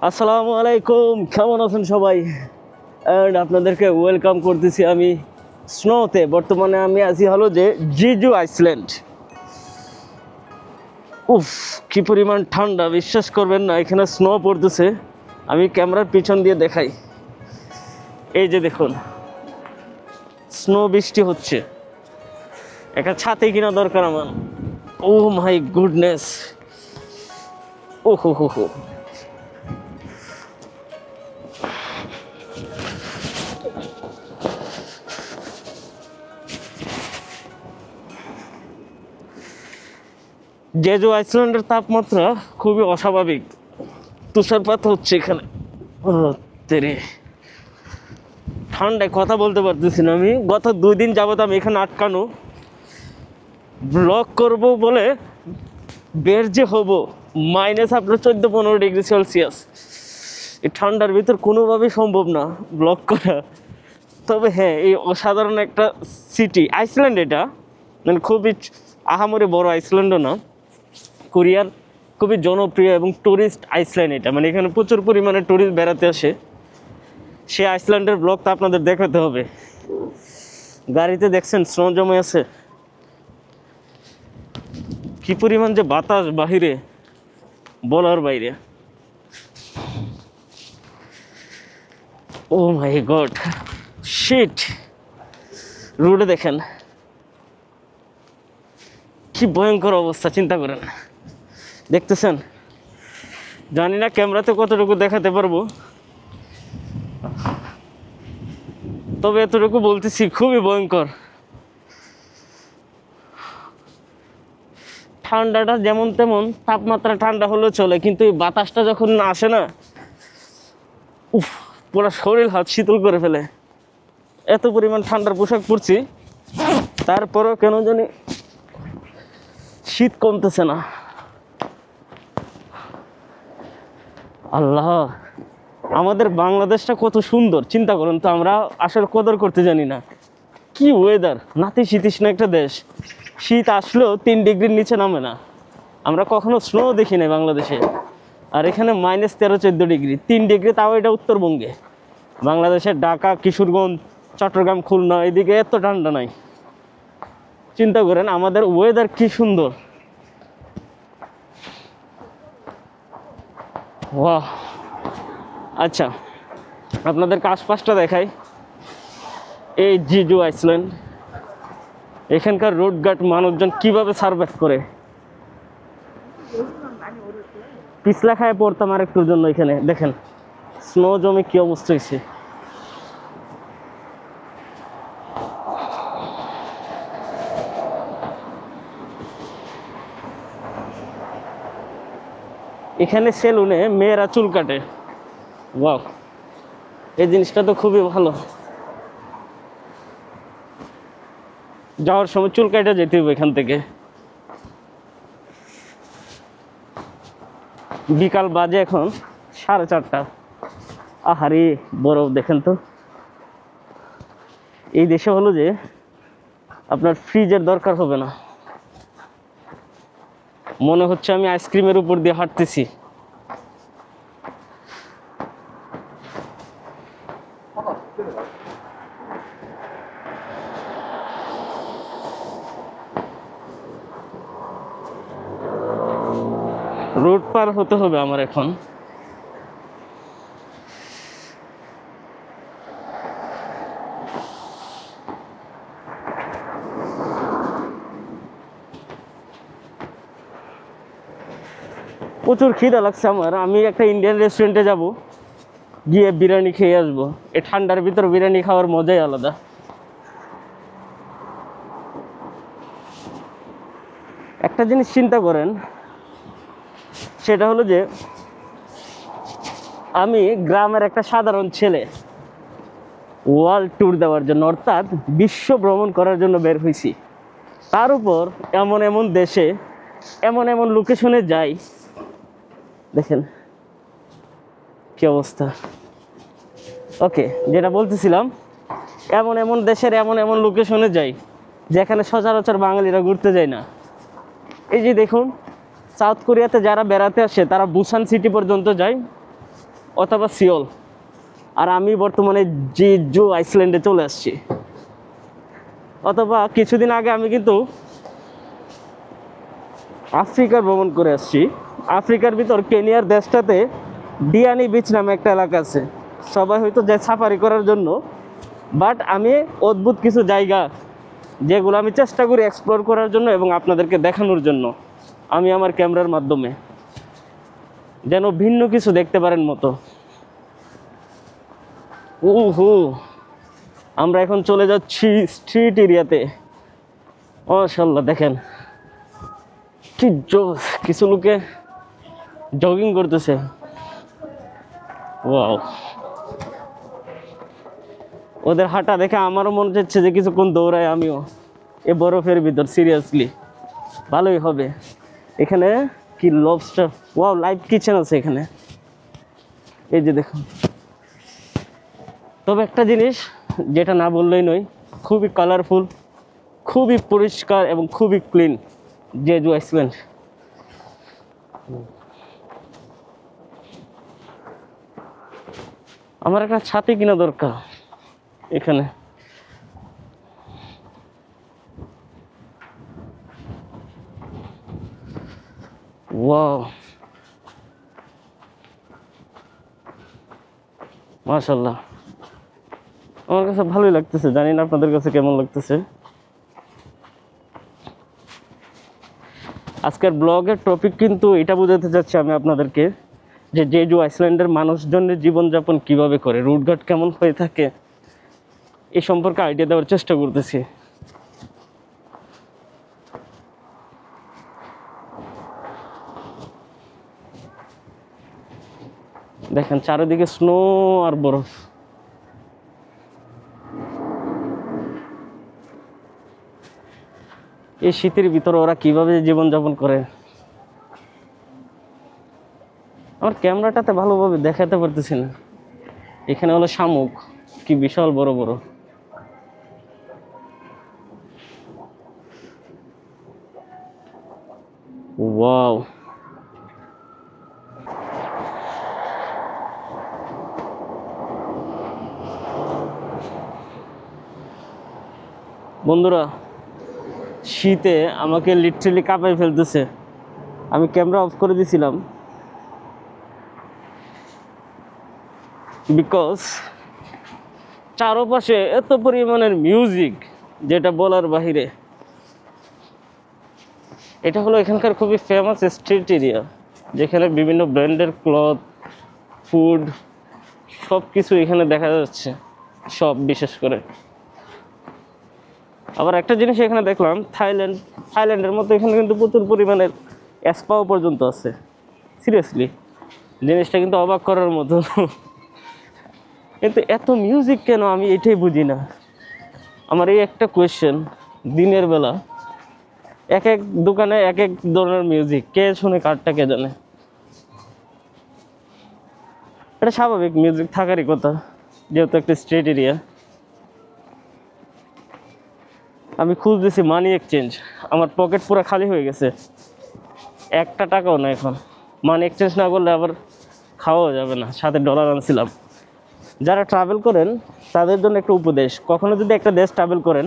আসসালামু আলাইকুম, কেমন আছেন সবাই? অ্যান্ড আপনাদেরকে ওয়েলকাম করতেছি আমি স্নোতে। বর্তমানে আমি আছি হলো যে জিজু আইসল্যান্ড। উফ, কি পরিমাণ ঠান্ডা, বিশ্বাস করবেন না। এখানে স্নো পড়তেছে, আমি ক্যামেরার পিছন দিয়ে দেখাই। এই যে দেখুন, স্নো বৃষ্টি হচ্ছে। একটা ছাতি কিনা দরকার আমার। ও মাই গুডনেস, ও হো হো হো। জেজু আইসল্যান্ডের তাপমাত্রা খুবই অস্বাভাবিক। তুষারপাত হচ্ছে এখানে। ও তেরে, ঠান্ডায় কথা বলতে পারতেছি না। আমি গত 2 দিন যাবত আমি এখানে আটকানো। ব্লগ করব বলে বের যে হব, মাইনাস আপনার 14-15 ডিগ্রি সেলসিয়াস। এই ঠান্ডার ভিতর কোনোভাবেই সম্ভব না ব্লগ করা। তবে হ্যাঁ, এই অসাধারণ একটা সিটি আইসল্যান্ড। এটা মানে খুবই আহামরি বড় আইসল্যান্ডও না, কোরিয়ার খুবই জনপ্রিয় এবং টুরিস্ট আইসল্যান্ড এটা। মানে এখানে প্রচুর পরিমাণে টুরিস্ট বেড়াতে আসে। সে আইসল্যান্ডের ব্লগটা আপনাদের দেখাতে হবে। গাড়িতে দেখছেন স্নো জমে আছে, কি পরিমাণ যে বাতাস বাহিরে, বলার বাইরে। ও মাই গড, শিট। রোডে দেখেন কি ভয়ঙ্কর অবস্থা, চিন্তা করেন। দেখতেছেন, জানি না ক্যামেরাতে কতটুকু দেখাতে পারবো, তবে এতটুকু বলতেছি, খুবই ভয়ঙ্কর। ঠান্ডাটা যেমন তেমন, তাপমাত্রা ঠান্ডা হলেও চলে, কিন্তু এই বাতাসটা যখন আসে না, উফ, পুরো শরীর হাত শীতল করে ফেলে। এত পরিমাণ ঠান্ডার পোশাক পরছি, তারপরেও কেন জানি শীত কমতেছে না। আল্লাহ, আমাদের বাংলাদেশটা কত সুন্দর, চিন্তা করেন তো। আমরা আসলে কদর করতে জানি না। কি ওয়েদার, নাতিশীতোষ্ণ একটা দেশ। শীত আসলেও 3 ডিগ্রির নিচে নামে না। আমরা কখনো স্নো দেখি নাই বাংলাদেশে। আর এখানে -13-14 ডিগ্রি, 3 ডিগ্রি, তাও এটা উত্তরবঙ্গে। বাংলাদেশের ঢাকা, কিশোরগঞ্জ, চট্টগ্রাম, খুলনা, এদিকে এত ঠান্ডা নাই। চিন্তা করেন আমাদের ওয়েদার কি সুন্দর। ওয়াহ। আচ্ছা, আপনাদেরকে আশপাশটা দেখাই। এই জিজু আইসল্যান্ড, এখানকার রোডঘাট মানুষজন কিভাবে সার্ভাইভ করে। পিছলা খায় পড়তাম আর একটুর জন্য। এখানে দেখেন স্নো জমে কি অবস্থা হয়েছে। এখানে সেলুনে মেয়েরা চুল কাটে। ওয়াও, এই জিনিসটা তো খুবই ভালো। যাওয়ার সময় চুল কাটা যেতে হবে এখান থেকে। বিকাল বাজে এখন 4:30। আহারে, বরফ দেখেন তো। এই দেশে হলো যে আপনার ফ্রিজের দরকার হবে না। মনে হচ্ছে আমি আইসক্রিমের উপর দিয়ে হাঁটতেছি। রোড পার হতে হবে আমার এখন। প্রচুর খিদা লাগছে আমার। আমি একটা ইন্ডিয়ান রেস্টুরেন্টে যাব, গিয়ে বিরিয়ানি খেয়ে আসবো। এই ঠান্ডার ভিতর বিরিয়ানি খাওয়ার মজাই আলাদা। একটা জিনিস চিন্তা করেন, সেটা হলো যে আমি গ্রামের একটা সাধারণ ছেলে, ওয়ার্ল্ড ট্যুর দেওয়ার জন্য, অর্থাৎ বিশ্ব ভ্রমণ করার জন্য বের হয়েছি। তার উপর এমন এমন দেশে, এমন এমন লোকেশনে যাই। দেখেন কি অবস্থা। ওকে, যেটা বলতেছিলাম, এমন এমন দেশের এমন এমন লোকেশনে যাই যেখানে সচরাচর বাঙালিরা ঘুরতে যায় না। এই যে দেখুন, সাউথ কোরিয়াতে যারা বেড়াতে আসে তারা বুসান সিটি পর্যন্ত যায়। অথবা সিওল। আর আমি বর্তমানে জেজু আইসল্যান্ডে চলে আসছি। অথবা কিছুদিন আগে আমি কিন্তু আফ্রিকা ভ্রমণ করে আসছি। আফ্রিকার ভিতর কেনিয়ার দেশটাতে ডিয়ানি বিচ নামে একটা এলাকা আছে, সবাই হয়তো যায় সাফারি করার জন্য, বাট আমি অদ্ভুত কিছু জায়গা যেগুলো আমি চেষ্টা করি এক্সপ্লোর করার জন্য এবং আপনাদেরকে দেখানোর জন্য, আমি আমার ক্যামেরার মাধ্যমে যেন ভিন্ন কিছু দেখতে পারেন মতো। উহু, আমরা এখন চলে যাচ্ছি স্ট্রিট এরিয়াতে। মাশাআল্লাহ, দেখেন কি জোস, কিছু লোকে জগিং করতেছে। ওয়াও, ওদের হাঁটা দেখে আমারও মনে হচ্ছে যে কিছুক্ষণ দৌড়াই আমিও এ বরফের ভিতর। সিরিয়াসলি ভালোই হবে। এখানে কি লবস্টার, ওয়াও, লাইভ কিচেন আছে এখানে, এই যে দেখুন। তবে একটা জিনিস যেটা না বললেই নয়, খুবই কালারফুল, খুবই পরিষ্কার এবং খুবই ক্লিন জেজু আইসল্যান্ড। আমার একটা ছাতি কিনা দরকার এখানে। ওয়াও, মাশাআল্লাহ, আমার কাছে ভালোই লাগতেছে, জানি না আপনাদের কাছে কেমন লাগতেছে। আজকের ব্লগের টপিক কিন্তু এটা বোঝাতে চাচ্ছি আমি আপনাদেরকে যে জেজু আইসল্যান্ডের মানুষজনের জীবনযাপন কিভাবে করে, রুটঘাট কেমন হয়ে থাকে, এ সম্পর্কে আইডিয়া দেওয়ার চেষ্টা করতেছি। দেখেন চারিদিকে স্নো আর বরফ। এই শীতের ভিতরে ওরা কিভাবে জীবনযাপন করে, আমার ক্যামেরাটাতে ভালোভাবে দেখাতে পারতেছি না। এখানে হলো শামুক, কি বিশাল বড় বড়। ওয়াও, বন্ধুরা, শীতে আমাকে লিটারেলি কাঁপায় ফেলতেছে। আমি ক্যামেরা অফ করে দিয়েছিলাম বিকজ চারপাশে এত পরিমাণের মিউজিক যেটা বলার বাহিরে। এটা হলো এখানকার খুবই ফেমাস স্ট্রিট এরিয়া, যেখানে বিভিন্ন ব্র্যান্ডের ক্লথ, ফুড, সব কিছু এখানে দেখা যাচ্ছে, সব বিশেষ করে। আবার একটা জিনিস এখানে দেখলাম, থাইল্যান্ডের মতো এখানে কিন্তু প্রচুর পরিমাণের স্পাও পর্যন্ত আছে। সিরিয়াসলি জিনিসটা কিন্তু অবাক করার মতো। কিন্তু এত মিউজিক কেন, আমি এটাই বুঝি না। আমার এই একটা কোয়েশ্চেন, দিনের বেলা এক এক দোকানে এক এক ধরনের মিউজিক, কে শুনে কারটা কে জানে। এটা স্বাভাবিক, মিউজিক থাকারই কথা, যেহেতু একটা স্ট্রিট এরিয়া। আমি খুঁজতেছি মানি এক্সচেঞ্জ, আমার পকেট পুরো খালি হয়ে গেছে, একটা টাকাও না এখন। মানি এক্সচেঞ্জ না করলে আবার খাওয়াও যাবে না, সাথে ডলার আনছিলাম। যারা ট্রাভেল করেন তাদের জন্য একটা উপদেশ, কখনো যদি একটা দেশ ট্রাভেল করেন,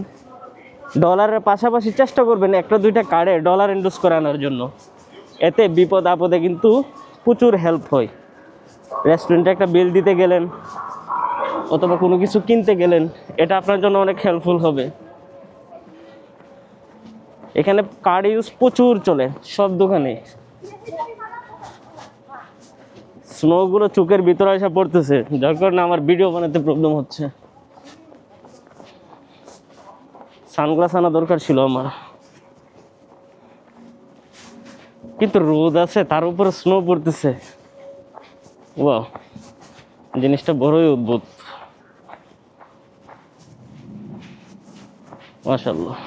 ডলারের পাশাপাশি চেষ্টা করবেন একটা দুইটা কার্ডে ডলার ইনভেস্ট করে আনার জন্য। এতে বিপদ আপদে কিন্তু প্রচুর হেল্প হয়। রেস্টুরেন্টে একটা বিল দিতে গেলেন অথবা কোনো কিছু কিনতে গেলেন, এটা আপনার জন্য অনেক হেল্পফুল হবে। এখানে কার্ড ইউজ প্রচুর চলে সব দোকানে। স্নোগুলো চোখের ভিতরে এসে পড়তেছে, যার কারণে আমার ভিডিও বানাতে প্রবলেম হচ্ছে। সানগ্লাস আনা দরকার ছিল আমার, কিন্তু রোদ আছে, তার উপরে স্নো পড়তেছে। ওয়াও, জিনিসটা বড়ই অদ্ভুত। মাশাআল্লাহ,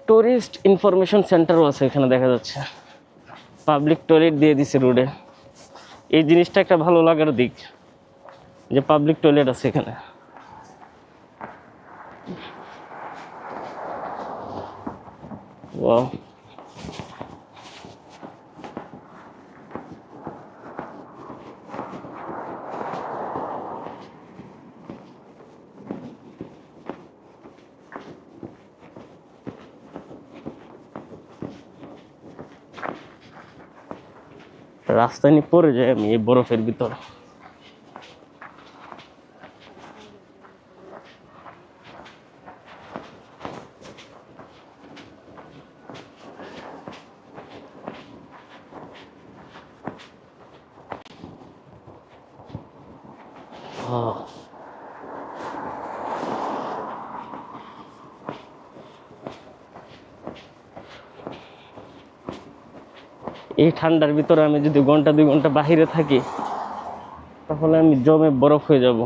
টুরিস্ট ইনফরমেশন সেন্টারও আছে এখানে দেখা যাচ্ছে। পাবলিক টয়লেট দিয়ে দিছে রোডে, এই জিনিসটা একটা ভালো লাগার দিক যে পাবলিক টয়লেট আছে এখানে। ওয়াও, রাস্তায় নিয়ে পড়ে যাই আমি এই বরফের ভিতরে। এই ঠান্ডার ভিতরে আমি যদি ঘন্টা 2 ঘন্টা বাহিরে থাকি তাহলে আমি জমে বরফ হয়ে যাব।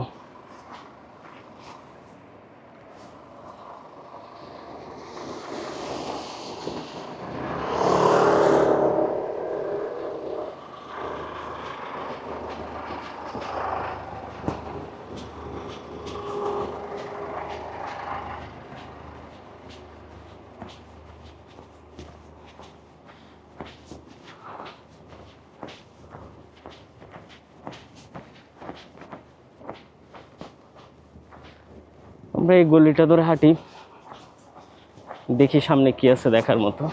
আমরা এই গলিটা ধরে হাঁটি, দেখি সামনে কি আছে দেখার মতো।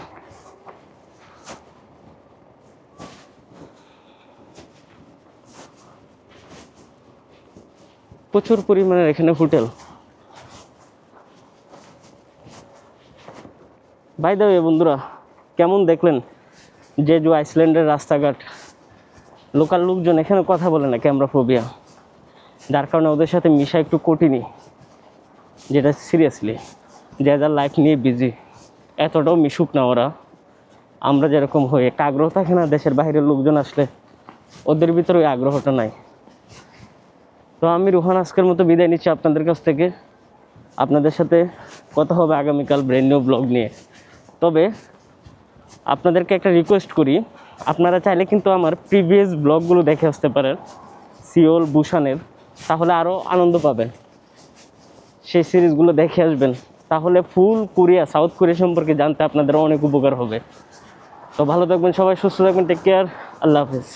প্রচুর পরিমাণের এখানে হোটেল। বাই দ্য ওয়ে বন্ধুরা, কেমন দেখলেন জেজু আইসল্যান্ডের রাস্তাঘাট? লোকাল লোকজন এখানে কথা বলে না, ক্যামেরা ফোবিয়া, যার কারণে ওদের সাথে মিশা একটু কঠিনই। যেটা সিরিয়াসলি যে যার লাইফ নিয়ে বিজি, এতটাও মিশুক না ওরা। আমরা যেরকম হই, একটা আগ্রহ থাকে না দেশের বাইরের লোকজন আসলে, ওদের ভিতরে ওই আগ্রহটা নাই। তো আমি রুহান আজকের মতো বিদায় নিচ্ছি আপনাদের কাছ থেকে। আপনাদের সাথে কথা হবে আগামীকাল ব্র্যান্ড নিউ ব্লগ নিয়ে। তবে আপনাদেরকে একটা রিকোয়েস্ট করি, আপনারা চাইলে কিন্তু আমার প্রিভিয়াস ব্লগগুলো দেখে আসতে পারেন সিওল বুসানের, তাহলে আরও আনন্দ পাবেন। সেই সিরিজগুলো দেখে আসবেন, তাহলে ফুল কোরিয়া, সাউথ কোরিয়া সম্পর্কে জানতে আপনাদের অনেক উপকার হবে। তো ভালো থাকবেন সবাই, সুস্থ থাকবেন, টেক কেয়ার, আল্লাহ হাফেজ।